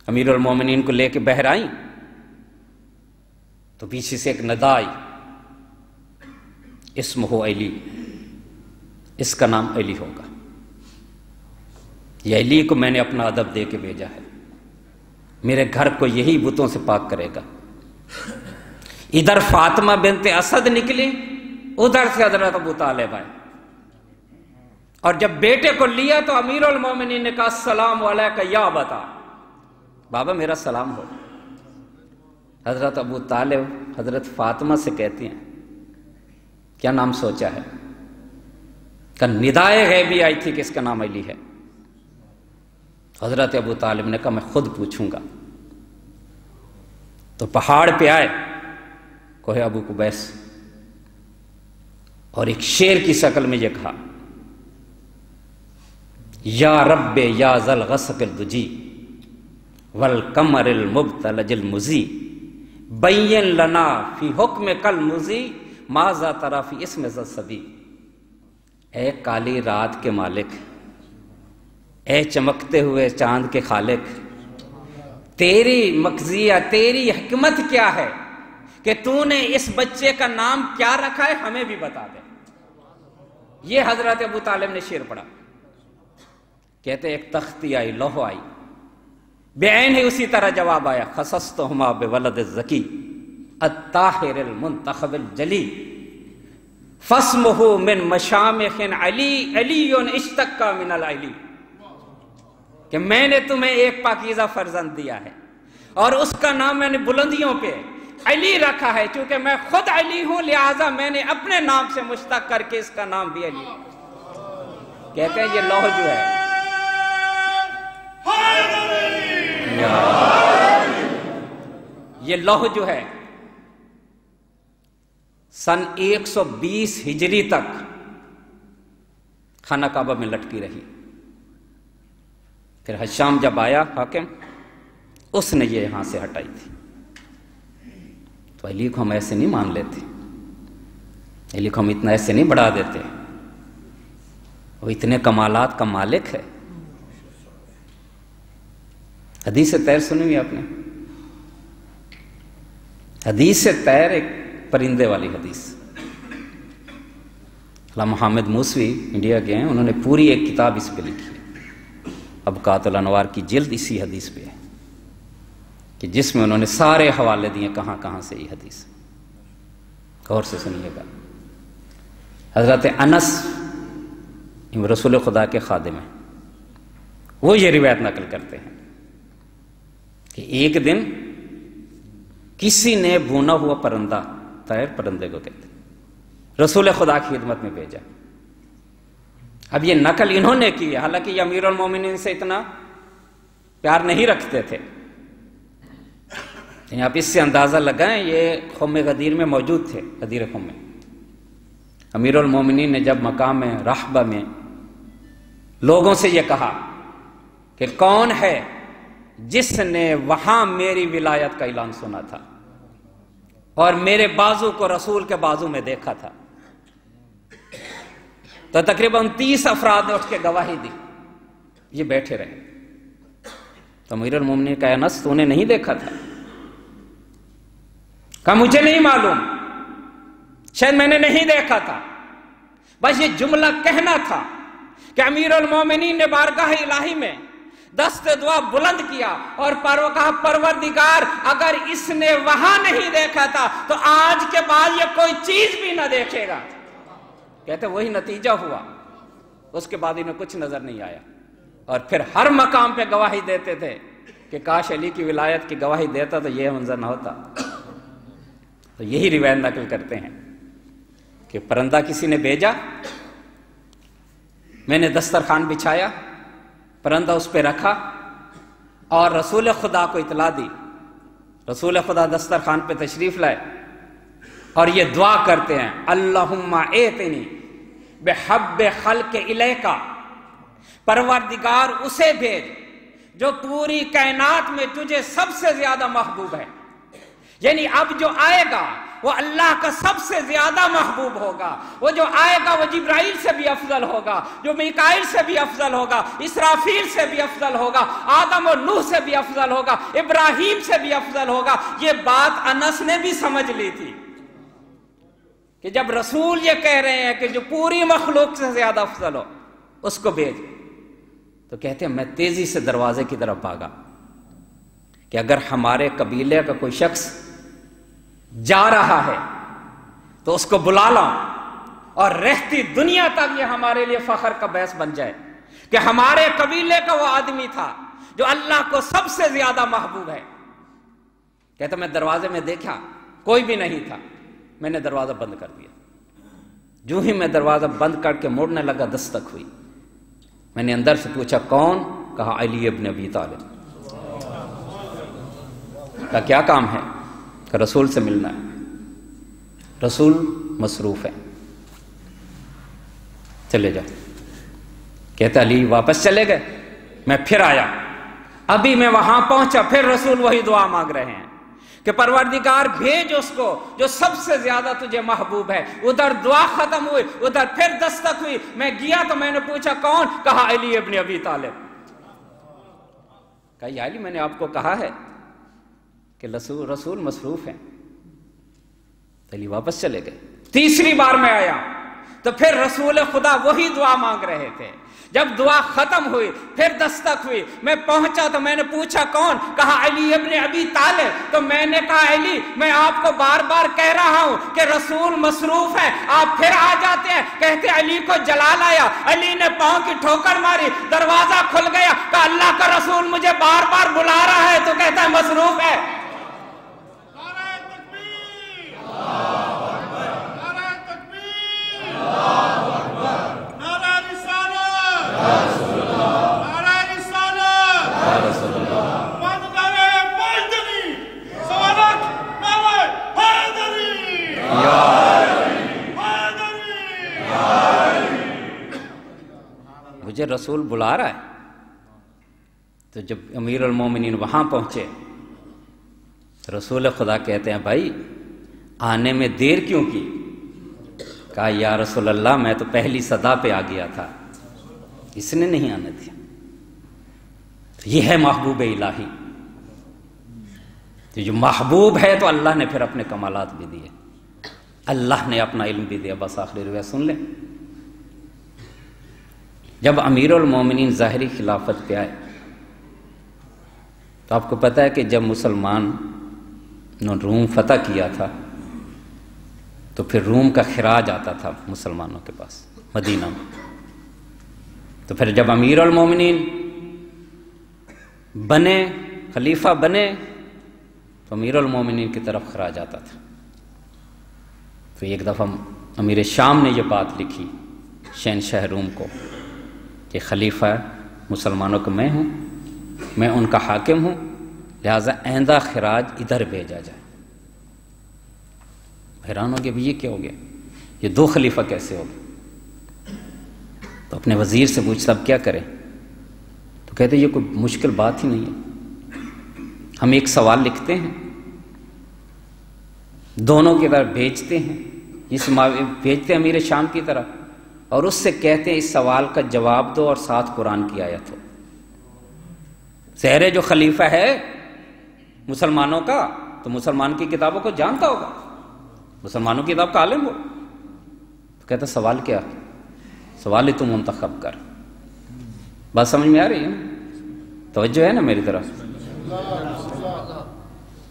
امیر المومنین کو لے کے بہر آئیں تو پیچھے سے ایک ندا آئی، اسمہ علی، اس کا نام علی ہوگا، یہ علی کو میں نے اپنا ادب دے کے بھیجا ہے، میرے گھر کو یہی بتوں سے پاک کرے گا۔ ادھر فاطمہ بنت اسد نکلی، ادھر سے حضرت ابو طالب آئے، اور جب بیٹے کو لیا تو امیر المومنین نے کہا السلام علیکہ یا بتا، بابا میرا سلام ہو۔ حضرت ابو طالب حضرت فاطمہ سے کہتی ہیں کیا نام سوچا ہے؟ کہ ندائے غیبی آئی تھی کہ اس کا نام علی ہے۔ حضرت ابو طالب نے کہا میں خود پوچھوں گا۔ تو پہاڑ پہ آئے کوہ ابو قبیس، اور ایک شیر کی شکل میں یہ کہا یا رب یا ذل غسق الدجی والقمر المبتلج المزی بین لنا فی حکم کل مزی ماذا تری فی اسم ذی الصبی۔ اے کالی رات کے مالک، اے چمکتے ہوئے چاند کے خالق، تیری مقضیہ، تیری حکمت کیا ہے کہ تو نے اس بچے کا نام کیا رکھا ہے، ہمیں بھی بتا دے۔ یہ حضرت ابو طالب نے شعر پڑھا، کہتے ایک تختی آئی، لوح آئی، بعین ہی اسی طرح جواب آیا، خصصتہما بولد الزکی الطاہر المنتخب الجلی فاسمہ من مشامخ علی علی اشتقا من العلی، کہ میں نے تمہیں ایک پاکیزہ فرزند دیا ہے اور اس کا نام میں نے بلندیوں پہ علی رکھا ہے، چونکہ میں خود علی ہوں لہٰذا میں نے اپنے نام سے مشتق کر کے اس کا نام بھی علی۔ کہتے ہیں یہ لوح جو ہے، یہ لوح جو ہے سن 120 ہجری تک خانہ کعبہ میں لٹکی رہی۔ پھر حشام جب آیا حاکم، اس نے یہ یہاں سے ہٹائی تھی۔ تو علی کو ہم ایسے نہیں مان لیتے، علی کو ہم اتنا ایسے نہیں بڑھا دیتے، وہ اتنے کمالات کا مالک ہے۔ حدیث طیر سنی ہوئی آپ نے؟ حدیث طیر ایک پرندے والی حدیث، علامہ حامد موسوی انڈیا کے ہیں، انہوں نے پوری ایک کتاب اس پہ لکھی ہے، ابقات الانوار کی جلد اسی حدیث پہ ہے، کہ جس میں انہوں نے سارے حوالے دیے کہاں کہاں سے یہ حدیث۔ غور سے سنیے گا۔ حضرت انس رسول خدا کے خادم ہیں، وہ یہ روایت نقل کرتے ہیں کہ ایک دن کسی نے بھونا ہوا پرندہ، طیر پرندے کو کہتے ہیں، رسول خدا کی خدمت میں بھیجا۔ اب یہ نقل انہوں نے کی ہے، حالانکہ یہ امیر المومنین سے اتنا پیار نہیں رکھتے تھے۔ آپ اس سے اندازہ لگائیں، یہ خم غدیر میں موجود تھے، غدیر خم میں۔ امیر المومنین نے جب مقام رحبہ میں لوگوں سے یہ کہا کہ کون ہے جس نے وہاں میری ولایت کا اعلان سنا تھا اور میرے بازو کو رسول کے بازو میں دیکھا تھا، تو تقریباً 30 افراد نے اٹھ کے گواہی دی، یہ بیٹھے رہے۔ تو امیر المومنین نے کہا انس تو نے نہیں دیکھا تھا؟ کہا مجھے نہیں معلوم، شاید میں نے نہیں دیکھا تھا، بس یہ جملہ کہنا تھا کہ امیر المومنین نے بارگاہ الہی میں دست دعا بلند کیا اور کہا پروردگار اگر اس نے وہاں نہیں دیکھا تھا تو آج کے بعد یہ کوئی چیز بھی نہ دیکھے گا۔ کہتے وہی نتیجہ ہوا، اس کے بعد انہیں کچھ نظر نہیں آیا، اور پھر ہر مقام پہ گواہی دیتے تھے کہ کاش علی کی ولایت کی گواہی دیتا تو یہ منظر نہ ہوتا۔ تو یہی روایت نقل کرتے ہیں کہ پرندہ کسی نے بھیجا، میں نے دسترخوان بچھایا، پرندہ اس پہ رکھا اور رسول خدا کو اطلاع دی۔ رسول خدا دسترخوان پہ تشریف لائے اور یہ دعا کرتے ہیں، اللہم ایتنی بحب خلق الیکا، پروردگار اسے بھیج جو پوری کائنات میں تجھے سب سے زیادہ محبوب ہے، یعنی اب جو آئے گا وہ اللہ کا سب سے زیادہ محبوب ہوگا، وہ جو آئے گا وہ جبرائیل سے بھی افضل ہوگا، جو میکائیل سے بھی افضل ہوگا، اسرافیل سے بھی افضل ہوگا، آدم اور نوح سے بھی افضل ہوگا، ابراہیم سے بھی افضل ہوگا۔ یہ بات انس نے بھی سمجھ لی تھی کہ جب رسول یہ کہہ رہے ہیں کہ جو پوری مخلوق سے زیادہ افضل ہو اس کو بھیج، تو کہتے ہیں میں تیزی سے دروازے کی طرف بھاگا کہ اگر ہمارے قبیلے کا کوئی شخص جا رہا ہے تو اس کو بلا لاؤں اور رہتی دنیا تک یہ ہمارے لیے فخر کا باعث بن جائے کہ ہمارے قبیلے کا وہ آدمی تھا جو اللہ کو سب سے زیادہ محبوب ہے۔ کہتا میں دروازے میں دیکھا کوئی بھی نہیں تھا، میں نے دروازہ بند کر دیا۔ جو ہی میں دروازہ بند کر کے موڑنے لگا دستک ہوئی، میں نے اندر سے پوچھا کون؟ کہا علی ابن ابی طالب۔ کہا کیا کام ہے؟ کہ رسول سے ملنا ہے، رسول مصروف ہے، چلے جاؤ۔ کہتا علی واپس چلے گئے، میں پھر آیا، ابھی میں وہاں پہنچا پھر رسول وہی دعا مانگ رہے ہیں کہ پروردگار بھیج اس کو جو سب سے زیادہ تجھے محبوب ہے۔ ادھر دعا ختم ہوئی، ادھر پھر دستک ہوئی، میں گیا تو میں نے پوچھا کون؟ کہا علی ابن ابی طالب۔ کہا یا علی میں نے آپ کو کہا ہے کہ رسول مصروف ہیں. علی واپس چلے گئے. تیسری بار میں آیا تو پھر رسول خدا وہی دعا مانگ رہے تھے. جب دعا ختم ہوئی پھر دستک ہوئی. میں پہنچا تو میں نے پوچھا کون؟ کہا علی ابن ابی طالب. تو میں نے کہا علی میں آپ کو بار بار کہہ رہا ہوں کہ رسول مصروف ہے، آپ پھر آ جاتے ہیں. کہتے علی کو جلال آیا. علی نے پاؤں کی ٹھوکر ماری، دروازہ کھل گیا. کہا اللہ کا رسول مجھے بار بار بلا رہا ہے، تو کہتا ہے مصروف ہے. مجھے رسول بلا رہا ہے. تو جب امیر المومنین وہاں پہنچے تو رسول خدا کہتے ہیں بھائی آنے میں دیر کیوں کی؟ کہا یا رسول اللہ میں تو پہلی صدا پہ آ گیا تھا، اس نے نہیں آنے دیا. یہ ہے محبوب الہی. تو جو محبوب ہے تو اللہ نے پھر اپنے کمالات بھی دیے، اللہ نے اپنا علم بھی دیا. بس آخری روایت سن لیں. جب امیر المومنین ظاہری خلافت پہ آئے تو آپ کو پتہ ہے کہ جب مسلمان نے روم فتح کیا تھا تو پھر روم کا خراج آتا تھا مسلمانوں کے پاس مدینہ میں. تو پھر جب امیر المومنین بنے، خلیفہ بنے، تو امیر المومنین کی طرف خراج آتا تھا. تو ایک دفعہ امیر شام نے یہ بات لکھی شہنشاہ روم کو کہ خلیفہ مسلمانوں کو میں ہوں، میں ان کا حاکم ہوں، لہٰذا آئندہ خراج ادھر بھیجا جائے. حیران ہو گیا بھی یہ کیا ہو گیا، یہ دو خلیفہ کیسے ہو گئے؟ تو اپنے وزیر سے پوچھتا اب کیا کریں؟ تو کہتے یہ کوئی مشکل بات ہی نہیں ہے، ہم ایک سوال لکھتے ہیں، دونوں کی طرف بھیجتے ہیں، بھیجتے ہیں امیر شام کی طرف، اور اس سے کہتے ہیں اس سوال کا جواب دو اور ساتھ قرآن کی آیت ہو. ظاہر جو خلیفہ ہے مسلمانوں کا تو مسلمان کی کتابوں کو جانتا ہوگا، مسلمانوں کی کتاب کا عالم ہو. تو کہتا سوال کیا؟ سوال ہی تو منتخب کر. بات سمجھ میں آ رہی ہے نا؟ توجہ ہے نا میری طرف؟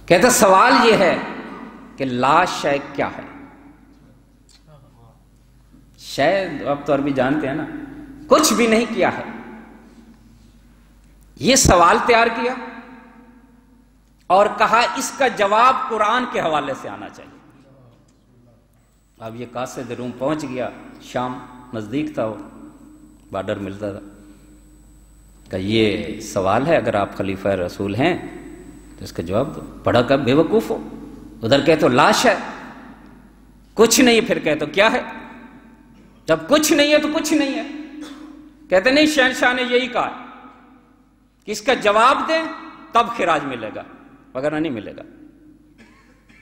کہتا سوال یہ ہے کہ لا شے کیا ہے؟ شاید اب تو عربی جانتے ہیں نا، کچھ بھی نہیں کیا ہے. یہ سوال تیار کیا اور کہا اس کا جواب قرآن کے حوالے سے آنا چاہیے. اب یہ قاصد روم پہنچ گیا، شام نزدیک تھا، وہ بارڈر ملتا تھا. کہ یہ سوال ہے، اگر آپ خلیفہ رسول ہیں تو اس کا جواب دو. پڑھا کب بے وقوف ہو، ادھر کہے تو لاش ہے، کچھ نہیں، پھر کہے تو کیا ہے؟ جب کچھ نہیں ہے تو کچھ نہیں ہے. کہتے نہیں شہنشاہ نے یہی کہا کہ اس کا جواب دیں تب خراج ملے گا، وغیرہ نہیں ملے گا.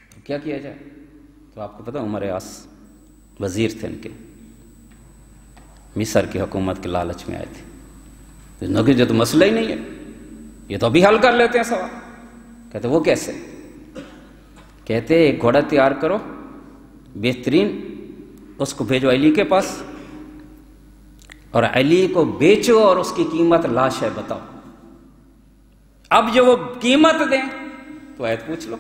تو کیا کیا جائے؟ تو آپ کو پتہ عمر عاص وزیر تھے ان کے، مصر کی حکومت کے لالچ میں آئے تھے. جو تو مسئلہ ہی نہیں ہے، یہ تو ابھی حل کر لیتے ہیں سوال. کہتے وہ کیسے؟ کہتے ایک گھوڑا تیار کرو بہترین، اس کو بھیجو علی کے پاس اور علی کو بیچو اور اس کی قیمت لاش ہے بتاؤ. اب جو وہ قیمت دیں تو آیت پوچھ لو،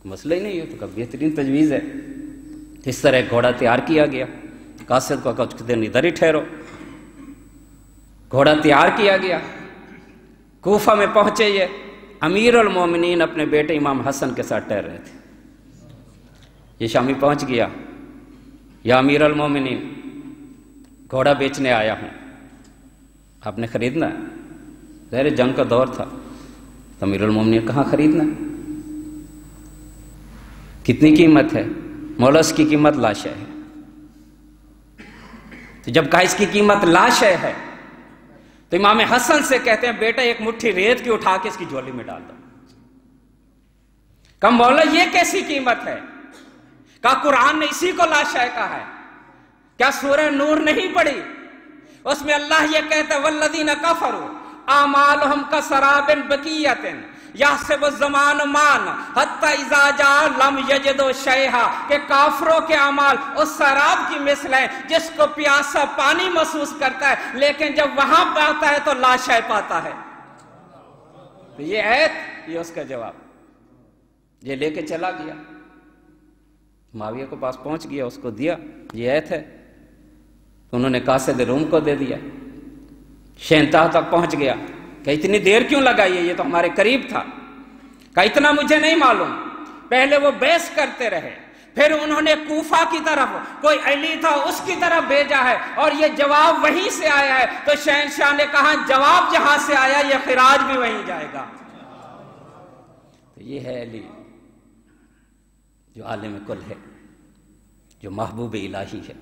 مسئلہ ہی نہیں ہے. تو کہا بہترین تجویز ہے. اس طرح ایک گھوڑا تیار کیا گیا. قاصد کو کچھ دن ادھر ہی ٹھہرو. گھوڑا تیار کیا گیا، کوفہ میں پہنچے. یہ امیر المومنین اپنے بیٹے امام حسن کے ساتھ ٹہر رہے تھے. یہ شامی پہنچ گیا، یا امیر المومنین گھوڑا بیچنے آیا ہوں، آپ نے خریدنا ہے. ظاہر جنگ کا دور تھا. تو امیر المومنین کہاں خریدنا ہے، کتنی قیمت ہے؟ مولا اس کی قیمت لاش ہے. تو جب کہا اس کی قیمت لاش ہے تو امام حسن سے کہتے ہیں بیٹا ایک مٹھی ریت کی اٹھا کے اس کی جھولی میں ڈال دو. کہا مولا یہ کیسی قیمت ہے؟ کہا قرآن نے اسی کو لاش ہے کہا ہے. کیا سورہ نور نہیں پڑھی؟ اس میں اللہ یہ کہتا ہے والذین کفروا اعمالہم کسراب بقیۃ یحسب الزمان مان حتی اذا جاء لم یجدوا شیئا، کہ کافروں کے اعمال اس سراب کی مثل ہے جس کو پیاسا پانی محسوس کرتا ہے، لیکن جب وہاں پہ آتا ہے تو لا شے پاتا ہے۔ تو یہ آیت، یہ اس کا جواب، یہ لے کے چلا گیا، معاویہ کے پاس پہنچ گیا، اس کو دیا، یہ آیت ہے، انہوں نے قاصد روم کو دے دیا، شینتاہ تک پہنچ گیا کہ اتنی دیر کیوں لگائی ہے، یہ تو ہمارے قریب تھا، کہ اتنا مجھے نہیں معلوم۔ پہلے وہ بحث کرتے رہے، پھر انہوں نے کوفہ کی طرف، کوئی علی تھا اس کی طرف بھیجا ہے اور یہ جواب وہیں سے آیا ہے، تو شہنشاہ نے کہا جواب جہاں سے آیا یہ خراج بھی وہیں جائے گا۔ تو یہ ہے علی جو عالم کل ہے، جو محبوب الہی ہے،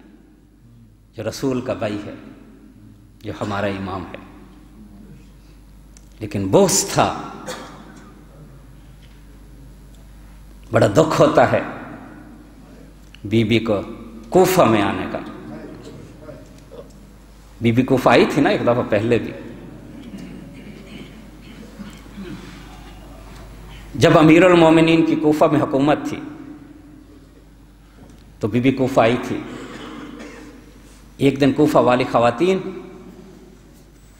جو رسول کا بھائی ہے، جو ہمارا امام ہے۔ لیکن بغض تھا، بڑا دکھ ہوتا ہے بی بی کو کوفہ میں آنے کا۔ بی بی کوفہ آئی تھی نا ایک دفعہ پہلے بھی، جب امیر المومنین کی کوفہ میں حکومت تھی تو بی بی کوفہ آئی تھی۔ ایک دن کوفہ والی خواتین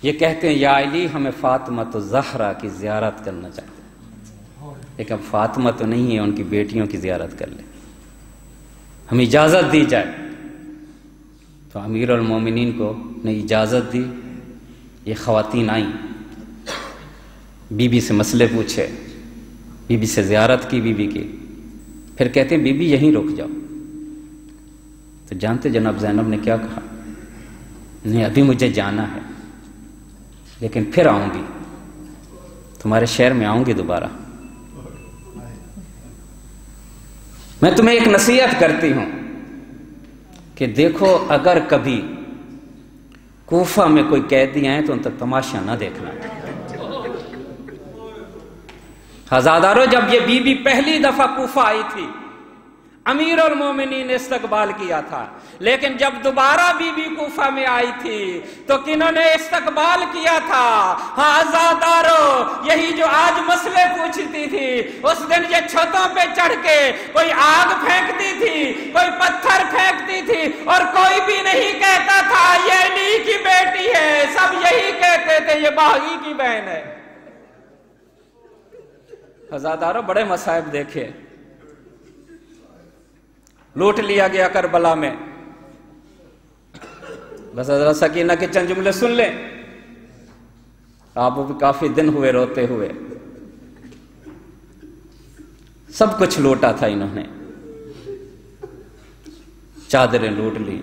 یہ کہتے ہیں یا علی ہمیں فاطمہ الزہرا کی زیارت کرنا چاہتے ہیں، لیکن فاطمہ تو نہیں ہے، ان کی بیٹیوں کی زیارت کر لیں، ہمیں اجازت دی جائے۔ تو امیر المومنین کو نے اجازت دی، یہ خواتین آئیں، بی بی سے مسئلے پوچھے، بی بی سے زیارت کی بی بی کی، پھر کہتے ہیں بی بی یہیں رک جاؤ۔ تو جانتے جناب زینب نے کیا کہا؟ نہیں ابھی مجھے جانا ہے، لیکن پھر آؤں گی، تمہارے شہر میں آؤں گی دوبارہ۔ میں تمہیں ایک نصیحت کرتی ہوں کہ دیکھو اگر کبھی کوفہ میں کوئی قیدی آئے تو ان تک تماشا نہ دیکھنا۔ ہزادارو جب یہ بی بی پہلی دفعہ کوفہ آئی تھی امیر المومنین نے استقبال کیا تھا، لیکن جب دوبارہ بی بی کوفہ میں آئی تھی تو کنہوں نے استقبال کیا تھا؟ ہاں عزادارو، یہی جو آج مسئلے پوچھتی تھی، اس دن یہ چھتوں پہ چڑھ کے کوئی آگ پھینکتی تھی، کوئی پتھر پھینکتی تھی، اور کوئی بھی نہیں کہتا تھا یہ علی کی بیٹی ہے، سب یہی کہتے تھے یہ باغی کی بہن ہے۔ عزادارو بڑے مصائب دیکھے، لوٹ لیا گیا کربلا میں۔ بس حضرت سکینہ کے چند جملے سن لیں، آپ بھی کافی دن ہوئے روتے ہوئے۔ سب کچھ لوٹا تھا انہوں نے، چادریں لوٹ لی،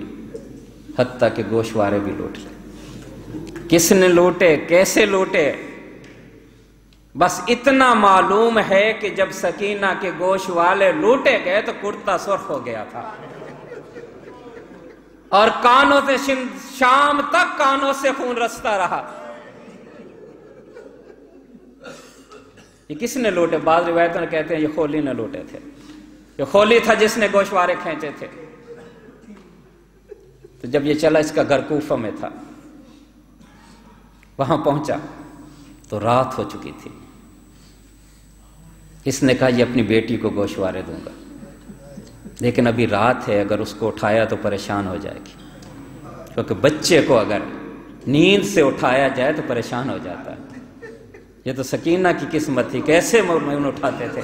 حتیٰ کہ گوشوارے بھی لوٹ لے۔ کس نے لوٹے، کیسے لوٹے؟ بس اتنا معلوم ہے کہ جب سکینہ کے گوشت والے لوٹے گئے تو کرتا سرخ ہو گیا تھا، اور کانوں سے شام تک کانوں سے خون رستا رہا۔ یہ کس نے لوٹے؟ بعض روایتوں نے کہتے ہیں یہ خولی نے لوٹے تھے، یہ خولی تھا جس نے گوشوارے کھینچے تھے۔ تو جب یہ چلا، اس کا گھر کوفہ میں تھا، وہاں پہنچا تو رات ہو چکی تھی۔ اس نے کہا یہ اپنی بیٹی کو گوشوارے دوں گا، لیکن ابھی رات ہے، اگر اس کو اٹھایا تو پریشان ہو جائے گی، کیونکہ بچے کو اگر نیند سے اٹھایا جائے تو پریشان ہو جاتا ہے۔ یہ تو سکینہ کی قسمت تھی، کیسے مومن اٹھاتے تھے۔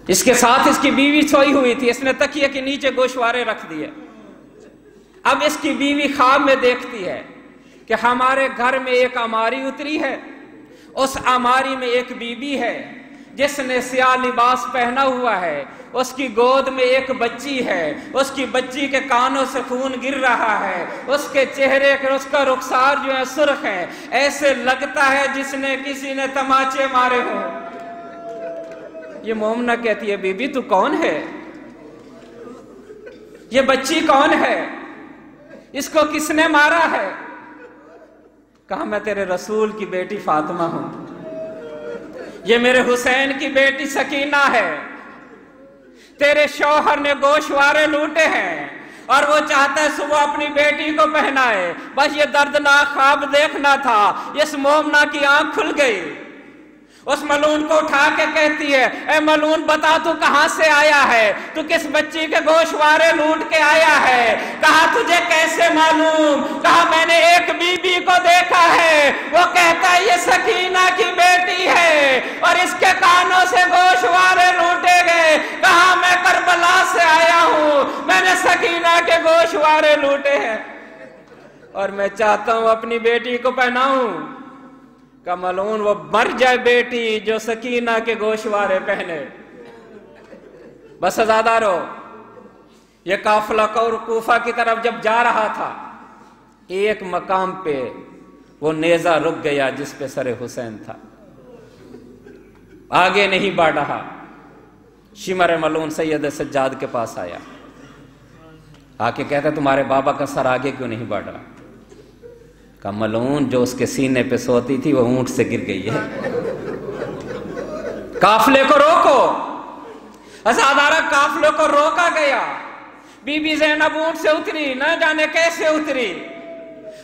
اس کے ساتھ اس کی بیوی سوئی ہوئی تھی، اس نے تکیے کے نیچے گوشوارے رکھ دیے۔ اب اس کی بیوی خواب میں دیکھتی ہے کہ ہمارے گھر میں ایک اماری اتری ہے، اس اماری میں ایک بی بی ہے جس نے سیاہ لباس پہنا ہوا ہے، اس کی گود میں ایک بچی ہے، اس کی بچی کے کانوں سے خون گر رہا ہے، اس کے چہرے کے اس کا رخسار جو ہے سرخ ہے، ایسے لگتا ہے جس نے کسی نے تماچے مارے ہوں۔ یہ مومنہ کہتی ہے بی بی تو کون ہے؟ یہ بچی کون ہے؟ اس کو کس نے مارا ہے؟ کہا میں تیرے رسول کی بیٹی فاطمہ ہوں، یہ میرے حسین کی بیٹی سکینہ ہے، تیرے شوہر نے گوشوارے لوٹے ہیں اور وہ چاہتا ہے صبح اپنی بیٹی کو پہنائے. بس یہ دردناک خواب دیکھنا تھا. اس مومنہ کی آنکھ کھل گئی. اس ملعون کو اٹھا کے کہتی ہے اے ملعون بتا تو کہاں سے آیا ہے, تو کس بچی کے گوشوارے لوٹ کے آیا ہے؟ کہا تجھے کیسے معلوم؟ کہا میں نے ایک بی بی کو دیکھا ہے, وہ کہتا ہے یہ سکینہ کی بیٹی ہے اور اس کے کانوں سے گوشوارے لوٹے گئے. کہا میں کربلا سے آیا ہوں, میں نے سکینہ کے گوشوارے لوٹے ہیں اور میں چاہتا ہوں اپنی بیٹی کو پہناؤں. کہ ملعون وہ مر جائے بیٹی جو سکینہ کے گوشوارے پہنے. بس عزادارو, یہ قافلہ کوفہ کی طرف جب جا رہا تھا, ایک مقام پہ وہ نیزہ رک گیا جس پہ سر حسین تھا, آگے نہیں بڑھ رہا. شمر ملعون سید سجاد کے پاس آیا, آ کے کہتا تمہارے بابا کا سر آگے کیوں نہیں بڑھ رہا؟ کہ ملعون جو اس کے سینے پہ سوتی تھی وہ اونٹ سے گر گئی ہے, قافلے کو روکو. عزادارہ قافلے کو روکا گیا. بی بی زینب اونٹ سے اتری, نہ جانے کیسے اتری,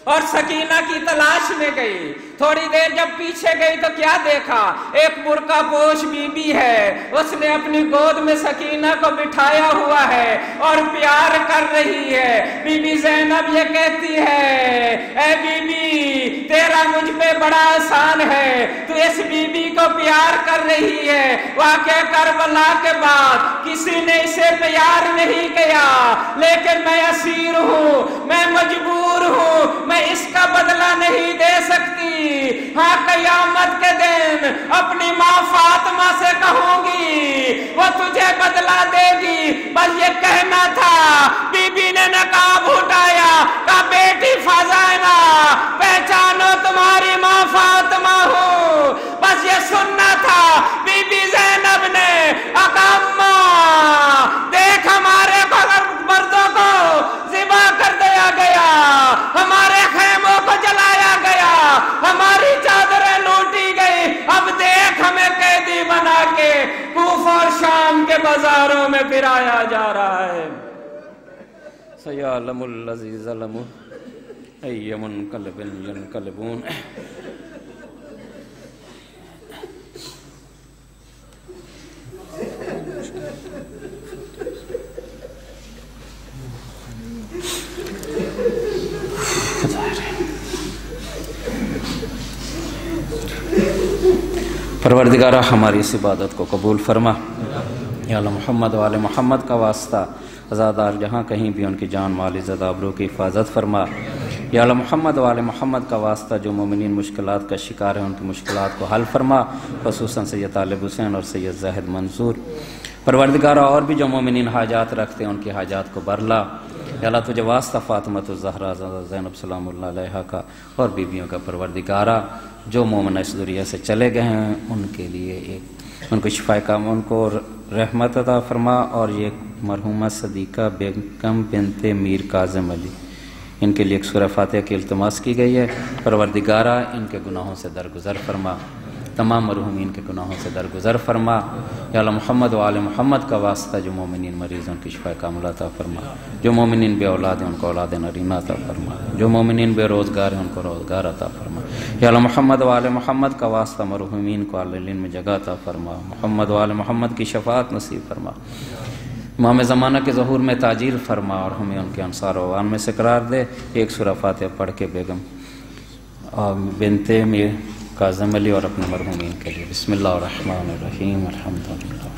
اور سکینہ کی تلاش میں گئی. تھوڑی دیر جب پیچھے گئی تو کیا دیکھا؟ ایک برقع پوش بی بی ہے, اس نے اپنی گود میں سکینہ کو بٹھایا ہوا ہے اور پیار کر رہی ہے. بی بی زینب یہ کہتی ہے اے بی بی تیرا مجھ پہ بڑا احسان ہے, تو اس بی بی کو پیار کر رہی ہے. واقعہ کربلا کے بعد کسی نے اسے پیار نہیں کیا, لیکن میں اسیر ہوں, میں مجبور ہوں, میں اس کا بدلہ نہیں دے سکتی. ہاں قیامت کے دن اپنی ماں فاطمہ سے کہوں گی, وہ تجھے بدلہ دے گی. بس یہ کہنا تھا. بی بی نے نقاب اٹھایا, کہا بیٹی فاطمہ پہچانو تمہاری ماں فاطمہ ہوں. بس یہ سننا تھا. بی بی زینب نے اقامہ دیکھ ہمارے مردوں کو ذبح کر دیا گیا, ہمارے خیموں کو جلایا گیا, ہماری چادریں لوٹی گئی, اب دیکھ ہمیں قیدی بنا کے کوفہ اور شام کے بازاروں میں پھرایا جا رہا ہے. سیعلم الذی ظلموا ای منقلب ینقلبون. پروردگارہ ہماری اس عبادت کو قبول فرما. یا اللہ محمد و آل محمد کا واسطہ عزادار جہاں کہیں بھی ان کی جان مال عزت آبرو کی حفاظت فرما. یا اللہ محمد و آل محمد کا واسطہ جو مومنین مشکلات کا شکار ہیں ان کی مشکلات کو حل فرما, خصوصاً سید طالب حسین اور سید زاہد منصور. پروردگارہ اور بھی جو مومنین حاجات رکھتے ہیں ان کی حاجات کو برلا. یا اللہ تجھے واسطہ فاطمۃ الزہرا زینب سلام اللہ علیہا کا اور بیویوں کا پروردگارہ جو مومن اس دنیا سے چلے گئے ہیں ان کے لیے ان کو شفا کام, ان کو رحمت عطا فرما. اور یہ مرحومہ صدیقہ بیگم بنت میر کاظم علی, ان کے لیے ایک سورہ فاتحہ کی التماس کی گئی ہے. پروردگارہ ان کے گناہوں سے درگزر فرما, تمام مرحومین کے گناہوں سے درگزر فرما. یا اللہ محمد و آل محمد کا واسطہ جو مومنین مریض ان کی شفا کاملہ عطا فرما, جو مومنین بے اولاد ہیں ان کو اولاد نرینہ عطا فرما, جو مومنین بے روزگار ہیں ان کو روزگار عطا فرما. یا اللہ محمد و آل محمد کا واسطہ مرحومین کو علیین میں جگہ عطا فرما. محمد و آل محمد کی شفاعت نصیب فرما. امام زمانہ کے ظہور میں تاجیل فرما اور ہمیں ان کے انصار و عوان میں سے قرار دے. ایک سورہ فاتحہ پڑھ کے بیگم بنت میر کاظم علی اور اپنے مرحومین کے لیے. بسم اللہ الرحمن الرحیم. الحمدللہ.